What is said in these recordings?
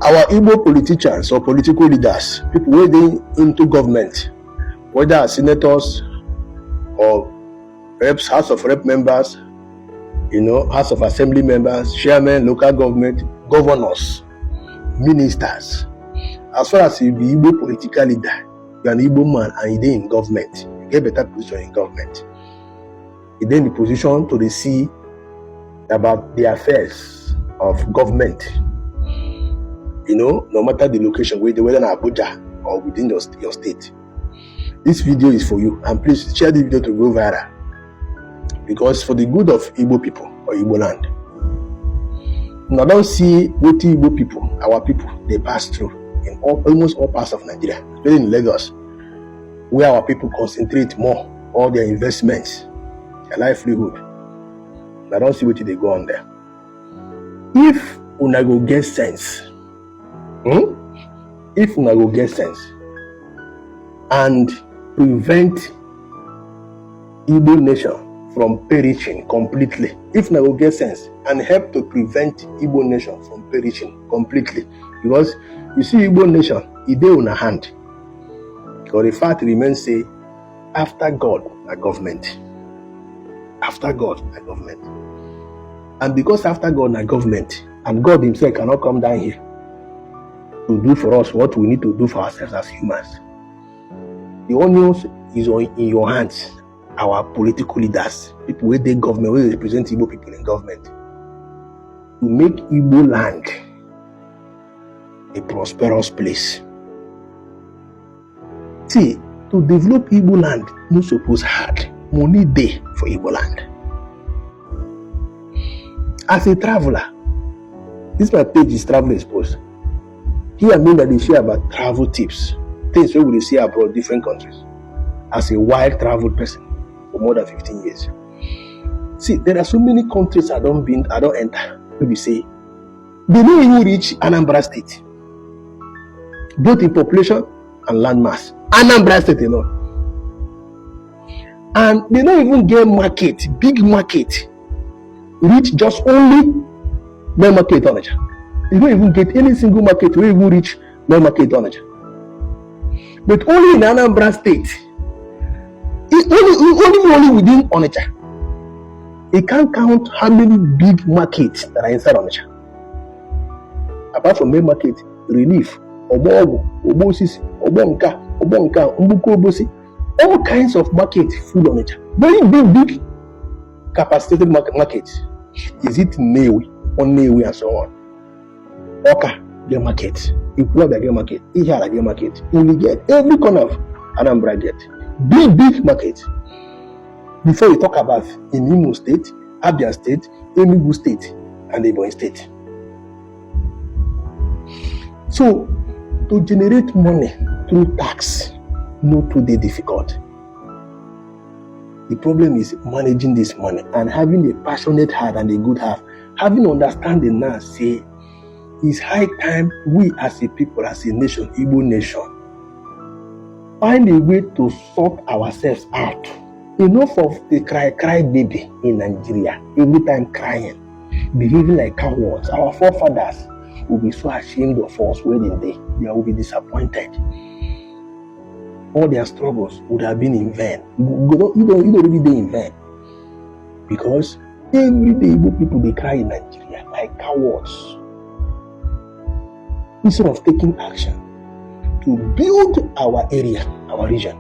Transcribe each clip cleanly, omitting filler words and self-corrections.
our Igbo politicians or political leaders, people waiting into government, whether as senators or reps, House of Rep members, House of Assembly members, chairmen, local government, governors, ministers. As far as you be Igbo political leader, you're an Igbo man and you're in government, you get better position in government. You're in the position to see about the affairs of government. No matter the location, whether in Abuja or within your state. This video is for you, and please share the video to go viral, because for the good of Igbo people or Igbo land. Now don't see what Igbo people, our people, they pass through in almost all parts of Nigeria, especially in Lagos, where our people concentrate more all their investments, their livelihood. Now don't see what they go on there. If una go get sense, if una go get sense and prevent Igbo nation from perishing completely, if una go get sense and help to prevent Igbo nation from perishing completely, because you see Igbo nation, it dey on a hand. Because the fact remains, say, after God, a government. After God, a government. And because after God, a government, and God himself cannot come down here to do for us what we need to do for ourselves as humans. The onions is in your hands, our political leaders, people with the government, who represent Igbo people in government, to make Igbo land a prosperous place. See, to develop Igbo land, no suppose hard. Money day for Igbo land. As a traveler, this my page is Travel Exposed. Here I mean that they share about travel tips, things we will see abroad, different countries. As a wild travel person for more than 15 years. See, there are so many countries I don't enter. Maybe say they don't even reach Anambra State, both in population and landmass. Anambra State alone, and they don't even get market, big market, reach just only main market Onitsha. They don't even get any single market where you reach main market Onitsha. But only in Anambra State, only within Onitsha, it can't count how many big markets that are inside Onitsha. Apart from main market, relief, Obogo, Obosis, Obonka, Mbuko Obosi, all kinds of markets full Onitsha. Very big capacitated markets. Is it Newe, Onewe, and so on? Oka, get market. Ikuwa get market. Ihala get market. We get every corner of Anambra get big market. Before you talk about in Imo State, Abia State, Enugu State, and Ebonyi State. So to generate money through tax, not too difficult. The problem is managing this money and having a passionate heart and a good heart, having understanding now, say, it's high time we as a people, as a nation, Igbo nation, find a way to sort ourselves out. Enough of the cry baby in Nigeria, every time crying, behaving like cowards. Our forefathers will be so ashamed of us when they will be disappointed. All their struggles would have been in vain. You don't really be in vain. Because every day Igbo people, they cry in Nigeria like cowards. Instead of taking action to build our area, our region.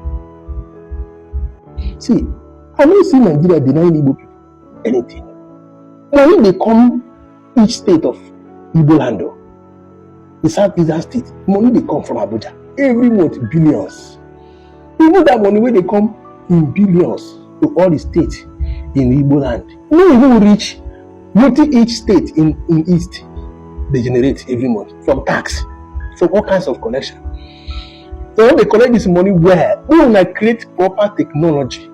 See, I don't see Nigeria denying Igbo people anything. Now when they come each state of Igbo land, the Southeastern state, money they come from Abuja. Every month, billions. Even that money when they come in billions to all the states in Igbo land. No even reach each state in East they generate every month from tax, from all kinds of collection. So when they collect this money, where we will create proper technology,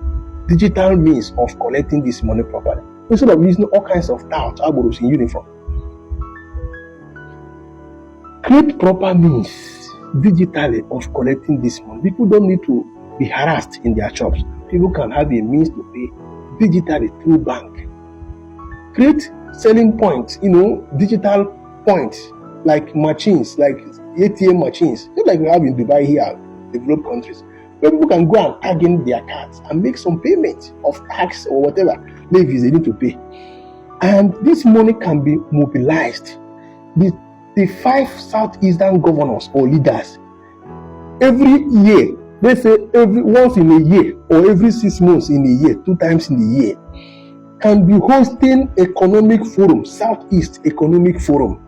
digital means of collecting this money properly, instead of using all kinds of touts, aboros in uniform. Create proper means digitally of collecting this money. People don't need to be harassed in their shops. People can have a means to pay digitally through bank. Create selling points, digital points like machines, like ATM machines, just like we have in Dubai here, developed countries, where people can go and tag in their cards and make some payment of tax or whatever levies they need to pay. And this money can be mobilized. The 5 southeastern governors or leaders, every year, let's say once in a year or every 6 months in a year, 2 times in a year, can be hosting economic forum, Southeast Economic Forum.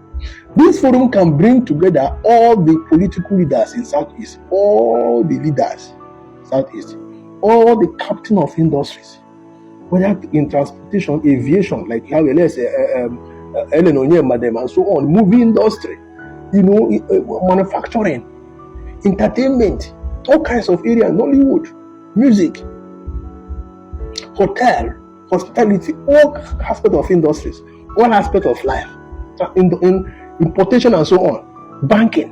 This forum can bring together all the political leaders in Southeast, all the leaders Southeast, all the captain of industries, whether in transportation, aviation, like how let's say Ellen Madam and so on, movie industry, manufacturing, entertainment, all kinds of areas, Nollywood, music, hotel, hospitality, all aspects of industries, all aspects of life, in importation and so on, banking.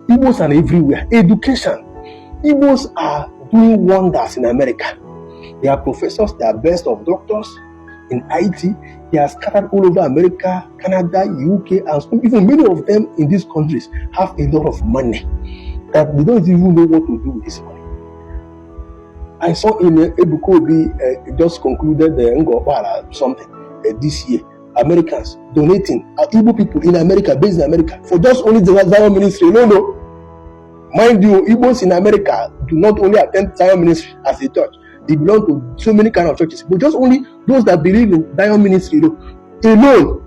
Igbos are everywhere. Education. Igbos are doing wonders in America. They are professors, they are best of doctors in IT. They are scattered all over America, Canada, UK, and even many of them in these countries have a lot of money that they don't even know what to do with this money. I saw in Ebukobi just concluded the something this year. Americans donating, Igbo people in America, based in America, for just only the Zion ministry. No. Mind you, Igbos in America do not only attend Zion ministry as a church. They belong to so many kind of churches, but just only those that believe in Zion ministry alone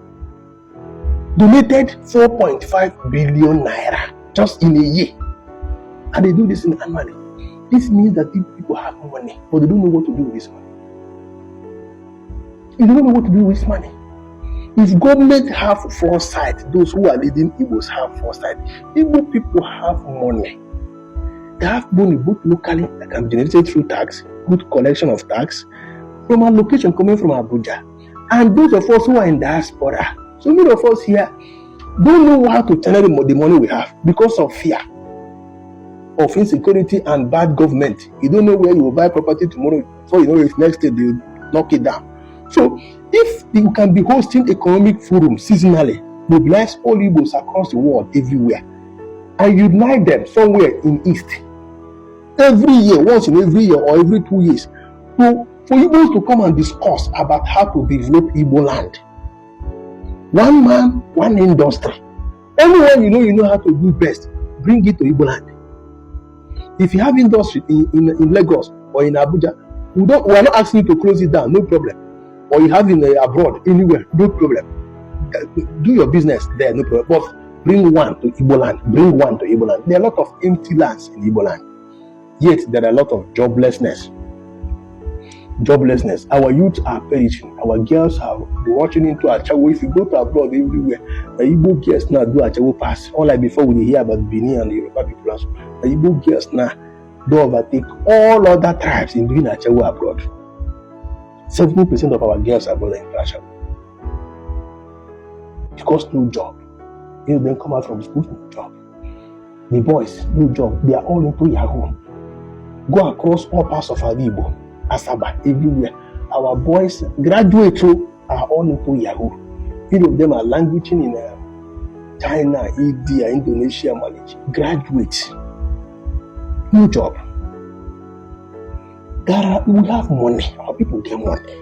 donated 4.5 billion naira just in a year. And they do this in annually. This means that people have money, but they don't know what to do with this money. They don't know what to do with this money. If government have foresight, those who are leading Igbos have foresight. Igbo people have money. They have money both locally that can be generated through tax, good collection of tax, from a location coming from Abuja. And those of us who are in diaspora, so many of us here don't know how to channel the money we have because of fear of insecurity and bad government. You don't know where you will buy property tomorrow, before you know it, next day they will knock it down. So if you can be hosting economic forum seasonally, mobilize all Igbos across the world, everywhere, and unite them somewhere in East, every year, once in every year or every 2 years, for Igbos to come and discuss about how to develop Igbo land. One man, one industry. Anyone you know how to do best, bring it to Igbo land. If you have industry in Lagos or in Abuja, we are not asking you to close it down, no problem. Or you have in abroad, anywhere, no problem. Do your business there, no problem. But bring one to Igbo land. Bring one to Igbo land. There are a lot of empty lands in Igbo land. Yet there are a lot of joblessness. Our youth are perishing. Our girls are watching into Achawo. If you go to abroad everywhere, the Igbo girls now do Achawo pass. Unlike before we hear about Benin and the Yoruba people also. The Igbo girls now do overtake all other tribes in doing Achawo abroad. 70% of our girls are abroad in Achawo. Because no job. You then come out from school, no job. The boys, no job. They are all into Yahoo. Go across all parts of Igbo, Asaba, everywhere. Our boys, graduates are all into Yahoo. Many of them are languishing in China, India, Indonesia, Malaysia. Graduates, no job. We have money. Our people get money.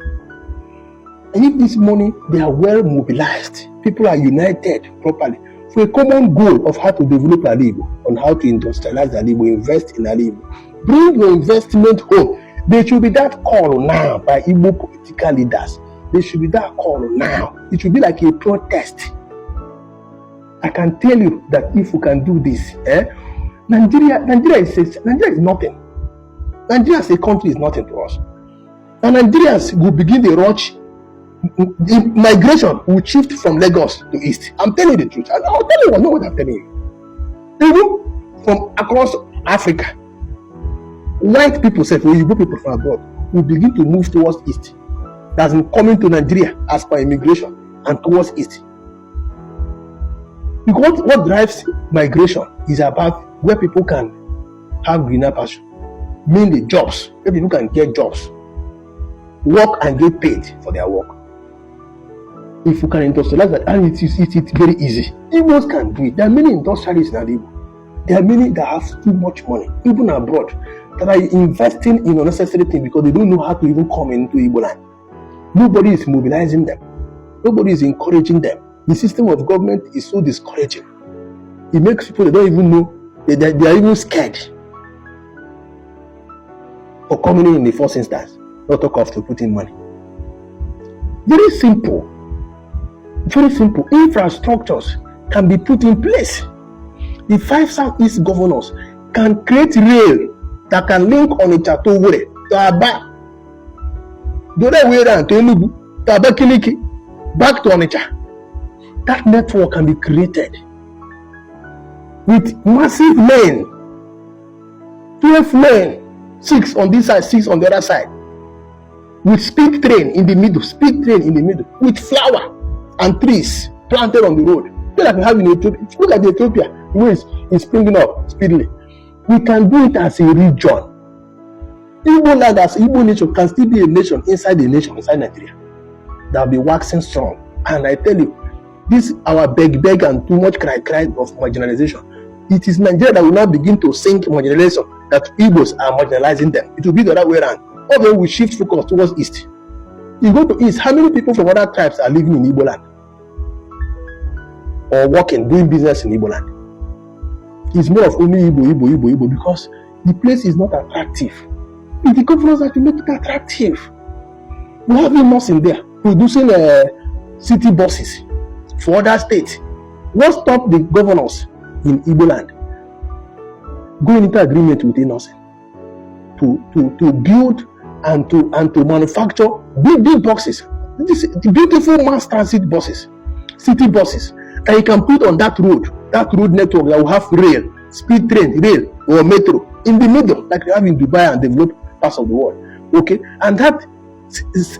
And if this money, they are well mobilized. People are united properly for a common goal of how to develop Igbo, on how to industrialize Igbo, invest in Igbo. Bring your investment home. There should be that call now by Igbo political leaders. There should be that call now. It should be like a protest. I can tell you that if we can do this, Nigeria is nothing. Nigeria as a country is nothing to us. And Nigerians will begin the rush. The migration will shift from Lagos to East. I'm telling you the truth. I'll tell you, I know what I'm telling you. Even from across Africa, white people say, Igbo people from abroad will begin to move towards East. That's coming to Nigeria as per immigration and towards East. Because what drives migration is about where people can have greener pasture. Mainly jobs, where people can get jobs, work and get paid for their work. If you can industrialize that, and it's very easy. Igbos can do it. There are many industrialists in Igbo. There are many that have too much money, even abroad, that are investing in unnecessary things because they don't know how to even come into Igbo land. Nobody is mobilizing them. Nobody is encouraging them. The system of government is so discouraging. It makes people, they don't even know, they are even scared for coming in the first instance, not talk of to put in money. Very simple. Very simple. Infrastructures can be put in place. The 5 Southeast governors can create rail that can link Onitsha to Owerri, to Aba, the other way around to Enugu, to Abakaliki, back to Onitsha. That network can be created with massive lane, 12 lane, 6 on this side, 6 on the other side, with speed train in the middle, with flower and trees planted on the road. Like we have in Ethiopia. Look at Ethiopia, the way it's springing up speedily. We can do it as a region. Igbo land as Igbo nation can still be a nation inside the nation, inside Nigeria. That will be waxing strong. And I tell you, this our beg and too much cry of marginalization. It is Nigeria that will now begin to sink marginalization, that Igbos are marginalizing them. It will be the other way around. Although we shift focus towards east. You go to east, how many people from other tribes are living in Igbo land? Or working, doing business in Igbo land? It's more of only Igbo, because the place is not attractive. It's the governors that will make it attractive. We have enough in there producing city buses for other states. What stopped the governors in Igbo land going into agreement with Innocent to build and to manufacture big buses? The beautiful mass transit buses, city buses, that you can put on that road network that will have rail, speed train, rail or metro in the middle, like you have in Dubai and developed parts of the world. Okay, and that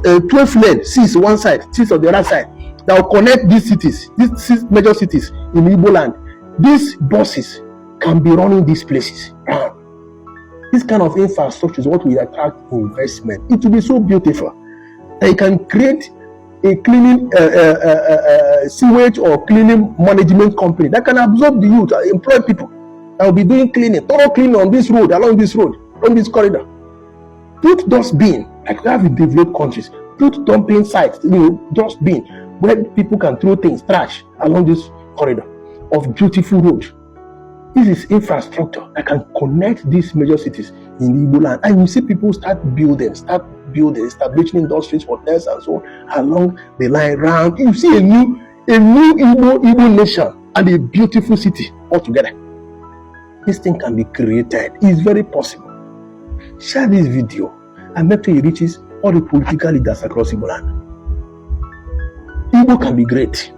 12 lane, 6 one side, 6 on the other side, that will connect these cities, these 6 major cities in Igbo land. These buses can be running these places. This kind of infrastructure is what will attract investment. It will be so beautiful that you can create a cleaning sewage or cleaning management company that can absorb the youth, employ people that will be doing thorough cleaning on this road, along this road, on this corridor. Put dustbin, like we have in developed countries. Put dumping sites, dustbin, where people can throw things, trash, along this corridor of beautiful road. This is infrastructure that can connect these major cities in Igbo land. And you see people start building, establishing industries, hotels, and so on along the line round. You see a new Igbo nation and a beautiful city altogether. This thing can be created. It's very possible. Share this video and make sure it reaches all the political leaders across Igbo land. Igbo can be great.